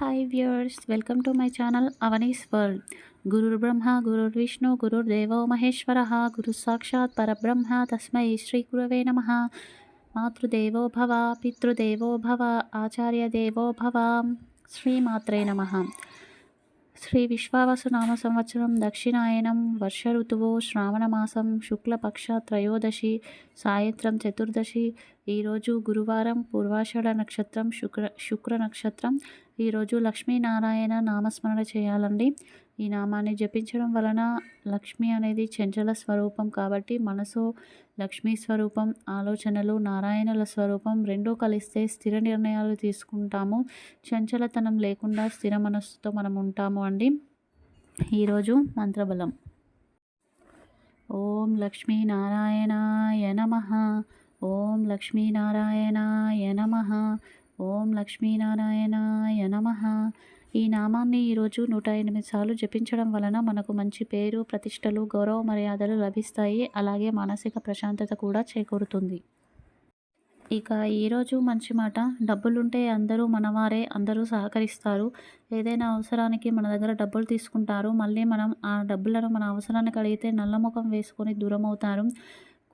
Hi viewers, welcome to my channel Avani's world. గురుర్ బ్రహ్మ గురుర్ విష్ణు గురుర్దేవో మహేశ్వర గురు సాక్షాత్ పరబ్రహ్మ తస్మై శ్రీ గురవే నమ. మాతృదేవో భవ పితృదేవో భవ ఆచార్య దేవో భవ. శ్రీమాత్రే నమ. శ్రీ విశ్వావసు నామ సంవత్సరం దక్షిణాయనం వర్ష ఋతువు శ్రావణమాసం శుక్లపక్ష త్రయోదశి సాయంత్రం చతుర్దశి. ఈరోజు గురువారం పూర్వాషాఢ నక్షత్రం శుక్ర నక్షత్రం. ఈరోజు లక్ష్మీనారాయణ నామస్మరణ చేయాలండి. ఈ నామాన్ని జపించడం వలన లక్ష్మి అనేది చంచల స్వరూపం కాబట్టి మనసు లక్ష్మీ స్వరూపం, ఆలోచనలు నారాయణుల స్వరూపం రెండూ కలిస్తే స్థిర నిర్ణయాలు తీసుకుంటాము. చంచలతనం లేకుండా స్థిర మనస్సుతో మనం ఉంటాము అండి. ఈరోజు మంత్రబలం: ఓం లక్ష్మీనారాయణాయ నమః. ఓం లక్ష్మీనారాయణాయ నమః. ఓం లక్ష్మీనారాయణాయ నమః. ఈ నామాన్ని ఈరోజు 108 సార్లు జపించడం వలన మనకు మంచి పేరు ప్రతిష్టలు గౌరవ మర్యాదలు లభిస్తాయి. అలాగే మానసిక ప్రశాంతత కూడా చేకూరుతుంది. ఇక ఈరోజు మంచి మాట: డబ్బులుంటే అందరూ మనవారే, అందరూ సహకరిస్తారు. ఏదైనా అవసరానికి మన దగ్గర డబ్బులు తీసుకుంటారు, మళ్ళీ మనం ఆ డబ్బులను మన అవసరానికి అడిగితే నల్లముఖం వేసుకొని దూరం అవుతారు.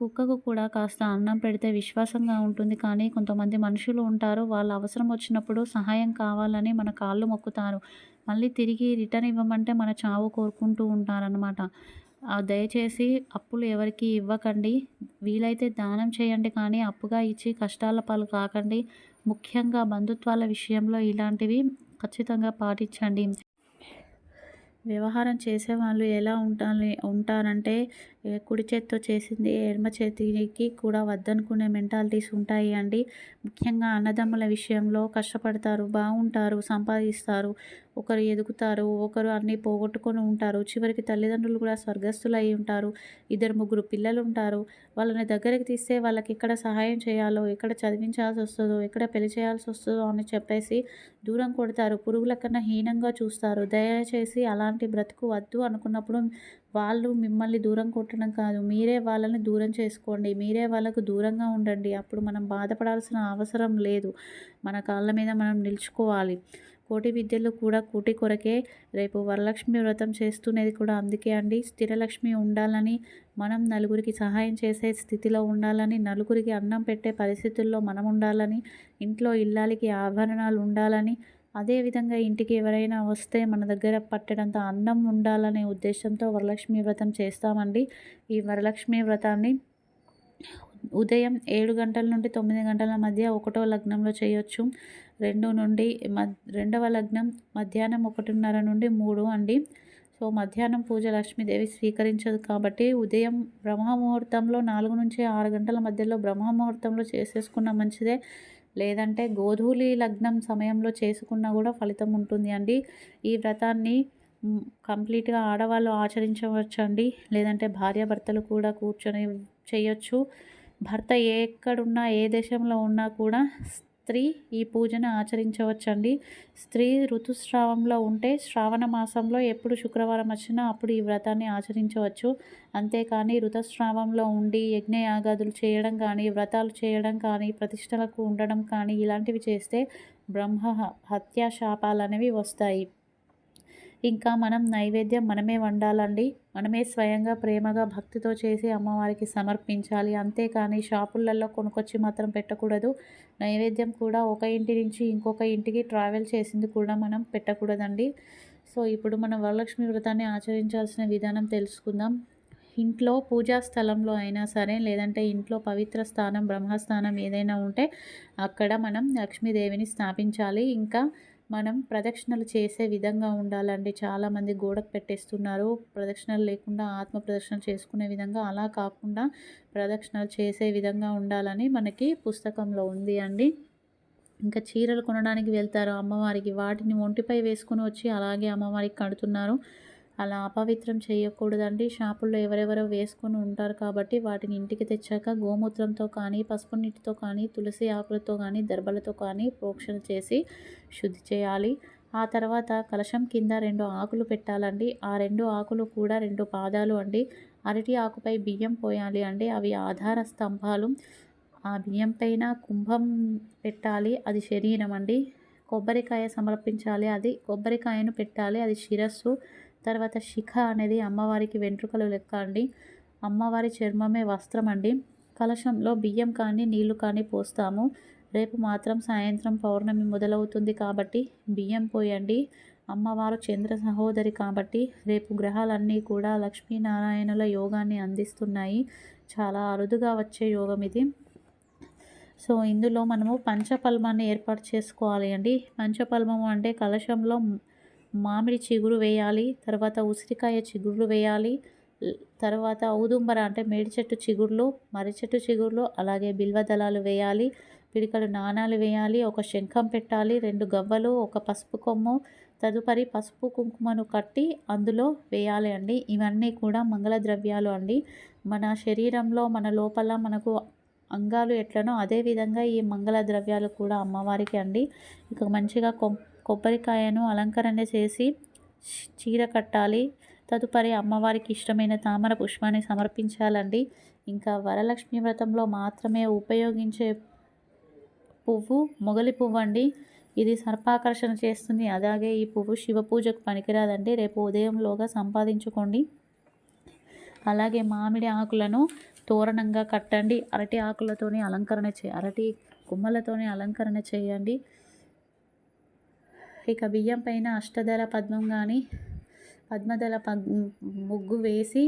కుక్కకు కూడా కాస్త అన్నం పెడితే విశ్వాసంగా ఉంటుంది, కానీ కొంతమంది మనుషులు ఉంటారు, వాళ్ళ అవసరం వచ్చినప్పుడు సహాయం కావాలని మన కాళ్ళు మొక్కుతారు, మళ్ళీ తిరిగి రిటర్న్ ఇవ్వమంటే మన చావు కోరుకుంటూ ఉంటారనమాట. దయచేసి అప్పులు ఎవరికి ఇవ్వకండి. వీలైతే దానం చేయండి, కానీ అప్పుగా ఇచ్చి కష్టాల పాలు కాకండి. ముఖ్యంగా బంధుత్వాల విషయంలో ఇలాంటివి ఖచ్చితంగా పాటించండి. వ్యవహారం చేసేవాళ్ళు ఎలా ఉంటారంటే కుడి చేత్తో చేసింది ఎడమ చేతికి కూడా వద్దనుకునే మెంటాలిటీస్ ఉంటాయి అండి. ముఖ్యంగా అన్నదమ్ముల విషయంలో కష్టపడతారు, బాగుంటారు, సంపాదిస్తారు, ఒకరు ఎదుగుతారు, ఒకరు అన్నీ పోగొట్టుకొని ఉంటారు. చివరికి తల్లిదండ్రులు కూడా స్వర్గస్థులు అయి ఉంటారు. 2-3 పిల్లలు ఉంటారు. వాళ్ళని దగ్గరికి తీస్తే వాళ్ళకి ఎక్కడ సహాయం చేయాలో, ఎక్కడ చదివించాల్సి వస్తుందో, ఎక్కడ పెళ్లి చేయాల్సి వస్తుందో అని చెప్పేసి దూరం కొడతారు. పురుగుల కన్నా హీనంగా చూస్తారు. దయచేసి అలాంటి బ్రతుకు వద్దు అనుకున్నప్పుడు వాళ్ళు మిమ్మల్ని దూరం కొట్టడం కాదు, మీరే వాళ్ళని దూరం చేసుకోండి. మీరే వాళ్ళకు దూరంగా ఉండండి. అప్పుడు మనం బాధపడాల్సిన అవసరం లేదు. మన కాళ్ళ మీద మనం నిలుచుకోవాలి. కోటి విద్యలు కూడా కూటి కొరకే. రేపు వరలక్ష్మి వ్రతం చేస్తున్నది కూడా అందుకే అండి. స్థిరలక్ష్మి ఉండాలని, మనం నలుగురికి సహాయం చేసే స్థితిలో ఉండాలని, నలుగురికి అన్నం పెట్టే పరిస్థితుల్లో మనం ఉండాలని, ఇంట్లో ఇల్లాలికి ఆభరణాలు ఉండాలని, అదేవిధంగా ఇంటికి ఎవరైనా వస్తే మన దగ్గర పట్టెడంత అన్నం ఉండాలనే ఉద్దేశంతో వరలక్ష్మి వ్రతం చేస్తామండి. ఈ వరలక్ష్మి వ్రతాన్ని ఉదయం 7 గంటల నుండి 9 గంటల మధ్య 1వ లగ్నంలో చేయొచ్చు. 2వ లగ్నం మధ్యాహ్నం 1:30 నుండి 3 అండి. సో మధ్యాహ్నం పూజ లక్ష్మీదేవి స్వీకరించదు కాబట్టి ఉదయం బ్రహ్మముహూర్తంలో 4 నుంచి 6 గంటల మధ్యలో బ్రహ్మముహూర్తంలో చేసేసుకున్న మంచిదే. లేదంటే గోధూళి లగ్నం సమయంలో చేసుకున్నా కూడా ఫలితం ఉంటుంది అండి. ఈ వ్రతాన్ని కంప్లీట్గా ఆడవాళ్ళు ఆచరించవచ్చండి. లేదంటే భార్యాభర్తలు కూడా కూర్చొని చేయొచ్చు. భర్త ఎక్కడున్నా ఏ దేశంలో ఉన్నా కూడా స్త్రీ ఈ పూజను ఆచరించవచ్చండి. స్త్రీ ఋతుస్రావంలో ఉంటే శ్రావణ మాసంలో ఎప్పుడు శుక్రవారం వచ్చినా అప్పుడు ఈ వ్రతాన్ని ఆచరించవచ్చు. అంతేకాని ఋతుస్రావంలో ఉండి యజ్ఞయాగాదులు చేయడం కానీ, వ్రతాలు చేయడం కానీ, ప్రతిష్టలకు ఉండడం కానీ ఇలాంటివి చేస్తే బ్రహ్మ హత్యా శాపాలు అనేవి వస్తాయి. ఇంకా మనం నైవేద్యం మనమే వండాలండి. మనమే స్వయంగా ప్రేమగా భక్తితో చేసి అమ్మవారికి సమర్పించాలి. అంతేకాని షాపులలో కొనుక్కొచ్చి మాత్రం పెట్టకూడదు. నైవేద్యం కూడా ఒక ఇంటి నుంచి ఇంకొక ఇంటికి ట్రావెల్ చేసింది కూడా మనం పెట్టకూడదండి. సో ఇప్పుడు మనం వరలక్ష్మి వ్రతాన్ని ఆచరించాల్సిన విధానం తెలుసుకుందాం. ఇంట్లో పూజా స్థలంలో అయినా సరే, లేదంటే ఇంట్లో పవిత్ర స్థానం బ్రహ్మస్థానం ఏదైనా ఉంటే అక్కడ మనం లక్ష్మీదేవిని స్థాపించాలి. ఇంకా మనం ప్రదక్షిణలు చేసే విధంగా ఉండాలండి. చాలామంది గోడకు పెట్టేస్తున్నారు ప్రదక్షిణలు లేకుండా, ఆత్మ ప్రదక్షిణ చేసుకునే విధంగా. అలా కాకుండా ప్రదక్షిణలు చేసే విధంగా ఉండాలని మనకి పుస్తకంలో ఉంది అండి. ఇంకా చీరలు కొనడానికి వెళ్తారు అమ్మవారికి, వాటిని ఒంటిపై వేసుకుని వచ్చి అలాగే అమ్మవారికి కడుతున్నారు. అలా అపవిత్రం చేయకూడదండి. షాపుల్లో ఎవరెవరో వేసుకొని ఉంటారు కాబట్టి వాటిని ఇంటికి తెచ్చాక గోమూత్రంతో కానీ, పసుపు నీటితో కానీ, తులసి ఆకులతో కానీ, దర్భలతో కానీ ప్రోక్షణ చేసి శుద్ధి చేయాలి. ఆ తర్వాత కలశం కింద 2 ఆకులు పెట్టాలండి. ఆ 2 ఆకులు కూడా 2 పాదాలు అండి. అరటి ఆకుపై బియ్యం పోయాలి అండి. అవి ఆధార స్తంభాలు. ఆ బియ్యం పైన కుంభం పెట్టాలి, అది శరీరం అండి. కొబ్బరికాయ సమర్పించాలి. అది కొబ్బరికాయను పెట్టాలి. అది శిరస్సు. తర్వాత శిఖ అనేది అమ్మవారికి వెంట్రుకలు లెక్క అండి. అమ్మవారి చర్మమే వస్త్రం అండి. కలశంలో బియ్యం కానీ నీళ్లు కానీ పోస్తాము. రేపు మాత్రం సాయంత్రం పౌర్ణమి మొదలవుతుంది కాబట్టి బియ్యం పోయండి. అమ్మవారు చంద్ర సహోదరి కాబట్టి రేపు గ్రహాలన్నీ కూడా లక్ష్మీనారాయణుల యోగాన్ని అందిస్తున్నాయి. చాలా అరుదుగా వచ్చే యోగం ఇది. సో ఇందులో మనము పంచపల్మాన్ని ఏర్పాటు చేసుకోవాలి అండి. పంచపల్మము అంటే కలశంలో మామిడి చిగురు వేయాలి. తర్వాత ఉసిరికాయ చిగుర్లు వేయాలి. తర్వాత ఔదుంబర అంటే మేడి చెట్టు చిగుర్లు, మర్రి చెట్టు చిగుర్లు, అలాగే బిల్వదళాలు వేయాలి. పిడికలు నాణాలు వేయాలి. ఒక శంఖం పెట్టాలి. 2 గవ్వలు, ఒక పసుపు కొమ్ము, తదుపరి పసుపు కుంకుమను కట్టి అందులో వేయాలి అండి. ఇవన్నీ కూడా మంగళ ద్రవ్యాలు అండి. మన శరీరంలో మన లోపల మనకు అంగాలు ఎట్లనో అదేవిధంగా ఈ మంగళ ద్రవ్యాలు కూడా అమ్మవారికి అండి. ఇక మంచిగా కొబ్బరికాయను అలంకరణ చేసి చీర కట్టాలి. తదుపరి అమ్మవారికి ఇష్టమైన తామర పుష్పాన్ని సమర్పించాలండి. ఇంకా వరలక్ష్మి వ్రతంలో మాత్రమే ఉపయోగించే పువ్వు మొగలి పువ్వు అండి. ఇది సర్పాకర్షణ చేస్తుంది. అలాగే ఈ పువ్వు శివ పూజకు పనికిరాదండి. రేపు ఉదయంలోగా సంపాదించుకోండి. అలాగే మామిడి ఆకులను తోరణంగా కట్టండి. అరటి ఆకులతోని అరటి కొమ్మలతోని అలంకరణ చేయండి. ఇక బియ్యం పైన అష్టదళ పద్మం కానీ పద్మదళ ముగ్గు వేసి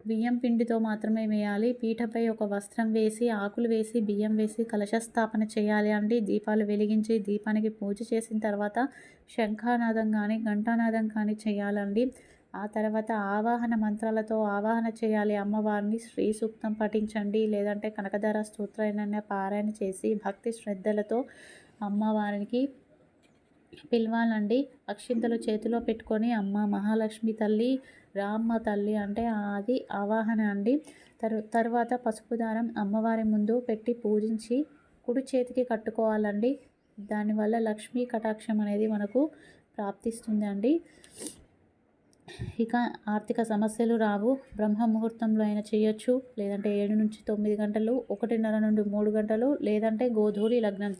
బియ్యం పిండితో మాత్రమే వేయాలి. పీఠపై ఒక వస్త్రం వేసి ఆకులు వేసి బియ్యం వేసి కలశస్థాపన చేయాలి అండి. దీపాలు వెలిగించి దీపానికి పూజ చేసిన తర్వాత శంఖానాదం కానీ ఘంటానాదం కానీ చేయాలండి. ఆ తర్వాత ఆవాహన మంత్రాలతో ఆవాహన చేయాలి అమ్మవారిని. శ్రీ సూక్తం పఠించండి, లేదంటే కనకధార స్తోత్రాన్ని పారాయణ చేసి భక్తి శ్రద్ధలతో అమ్మవారికి పిలవాలండి. అక్షింతలు చేతిలో పెట్టుకొని అమ్మ మహాలక్ష్మి తల్లి, రామ్మ తల్లి అంటే అది ఆవాహన అండి. తర్వాత పసుపు దారం అమ్మవారి ముందు పెట్టి పూజించి కుడి చేతికి కట్టుకోవాలండి. దానివల్ల లక్ష్మీ కటాక్షం అనేది మనకు ప్రాప్తిస్తుంది అండి. ఇక ఆర్థిక సమస్యలు రావు. బ్రహ్మ ముహూర్తంలో అయినా చేయొచ్చు, లేదంటే 7 నుంచి 9 గంటలు, 1:30 నుండి 3 గంటలు, లేదంటే గోధూళి లగ్నం.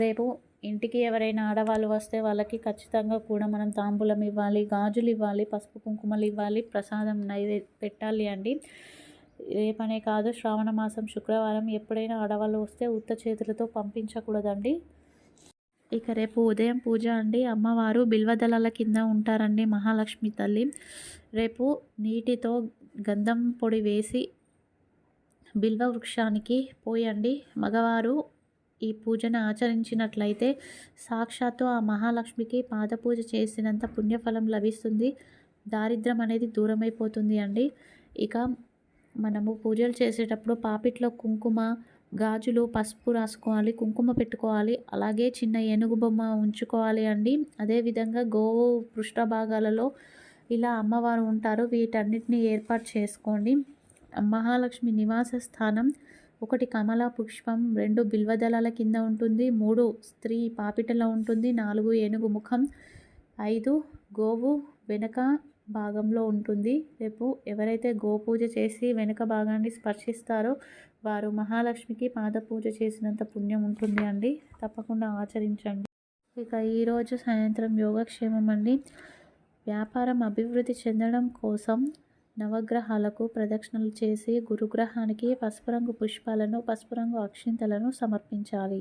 రేపు ఇంటికి ఎవరైనా ఆడవాళ్ళు వస్తే వాళ్ళకి ఖచ్చితంగా కూడా మనం తాంబూలం ఇవ్వాలి, గాజులు ఇవ్వాలి, పసుపు కుంకుమలు ఇవ్వాలి, ప్రసాదం పెట్టాలి అండి. రేపనే కాదు, శ్రావణ మాసం శుక్రవారం ఎప్పుడైనా ఆడవాళ్ళు వస్తే ఉత్త చేతులతో పంపించకూడదండి. ఇక రేపు ఉదయం పూజ అండి. అమ్మవారు బిల్వదళాల కింద ఉంటారండి మహాలక్ష్మి తల్లి. రేపు నీటితో గంధం పొడి వేసి బిల్వ వృక్షానికి పోయండి. మగవారు ఈ పూజను ఆచరించినట్లయితే సాక్షాత్తు ఆ మహాలక్ష్మికి పాదపూజ చేసినంత పుణ్యఫలం లభిస్తుంది. దారిద్ర్యం అనేది దూరమైపోతుంది అండి. ఇక మనము పూజలు చేసేటప్పుడు పాపిట్లో కుంకుమ, గాజులు, పసుపు రాసుకోవాలి, కుంకుమ పెట్టుకోవాలి. అలాగే చిన్న ఏనుగు బొమ్మ ఉంచుకోవాలి అండి. అదేవిధంగా గోవు పృష్ఠ భాగాలలో ఇలా అమ్మవారు ఉంటారు. వీటన్నిటిని ఏర్పాటు చేసుకోండి. మహాలక్ష్మి నివాస స్థానం 1 కమల పుష్పం, 2 బిల్వదళాల కింద ఉంటుంది, 3 స్త్రీ పాపిటలో ఉంటుంది, 4 ఏనుగు ముఖం, 5 గోవు వెనక భాగంలో ఉంటుంది. రేపు ఎవరైతే గోపూజ చేసి వెనుక భాగాన్ని స్పర్శిస్తారో వారు మహాలక్ష్మికి పాదపూజ చేసినంత పుణ్యం ఉంటుంది అండి. తప్పకుండా ఆచరించండి. ఇక ఈరోజు సాయంత్రం యోగక్షేమం అండి. వ్యాపారం అభివృద్ధి చెందడం కోసం నవగ్రహాలకు ప్రదక్షిణలు చేసి గురుగ్రహానికి పసుపు రంగు పుష్పాలను, పసుపు రంగు అక్షింతలను సమర్పించాలి.